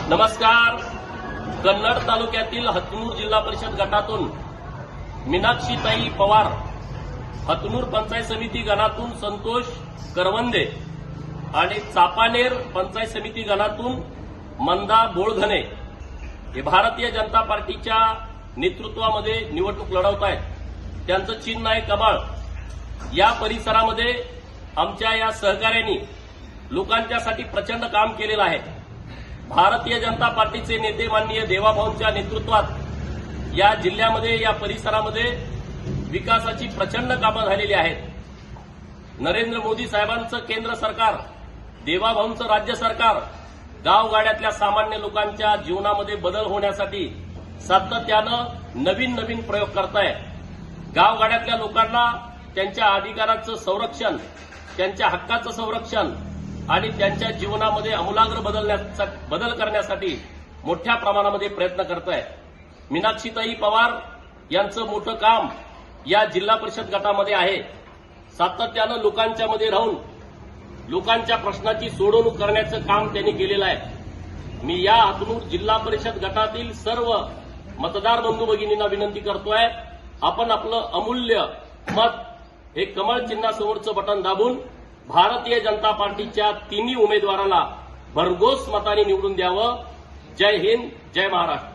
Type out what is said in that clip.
नमस्कार. कन्नड तालुक्यातील हतनूर जिल्हा परिषद गटातून मीनाक्षीताई पवार, हतनूर पंचायत समिती गणातून संतोष करवंदे आणि चापानेर पंचायत समिती गणातून मंदा बोळघने हे भारतीय जनता पार्टीच्या नेतृत्वामध्ये निवडणूक लढवत आहेत. त्यांचं चिन्ह आहे कमळ. या परिसरामध्ये आमच्या या सहकार्यांनी लोकांच्यासाठी प्रचंड काम केलेलं आहे. भारतीय जनता पार्टीचे नेते माननीय देवाभाऊंच्या नेतृत्वात या जिल्ह्यामध्ये, या परिसरामध्ये विकासाची प्रचंड कामं झालेली आहेत. नरेंद्र मोदी साहेबांचं केंद्र सरकार, देवाभाऊंचं राज्य सरकार गावगाड्यातल्या सामान्य लोकांच्या जीवनामध्ये बदल होण्यासाठी सातत्यानं नवीन नवीन प्रयोग करत आहे. गावगाड्यातल्या लोकांना त्यांच्या अधिकाराचं संरक्षण, त्यांच्या हक्काचं संरक्षण आणि त्यांच्या जीवनामध्ये आमूलाग्र बदल करण्यासाठी मोठ्या प्रमाणामध्ये प्रयत्न करत आहे. मीनाक्षीताई पवार यांचं मोठं काम या जिल्हा परिषद गटामध्ये आहे. सातत्यानं लोकांच्या मध्ये राहून लोकांच्या प्रश्नाची सोडवणूक करण्याचं काम त्यांनी केलेलं आहे. मी या हतनूर जिल्हा परिषद गटातील सर्व मतदार बंधू भगिनींना विनंती करतोय, आपण आपलं अमूल्य मत हे कमळ चिन्हासमोरचं बटन दाबून भारतीय जनता पार्टीच्या तिन्ही उमेदवाराला भरघोस मताने निवडून द्यावं. जय हिंद, जय महाराष्ट्र.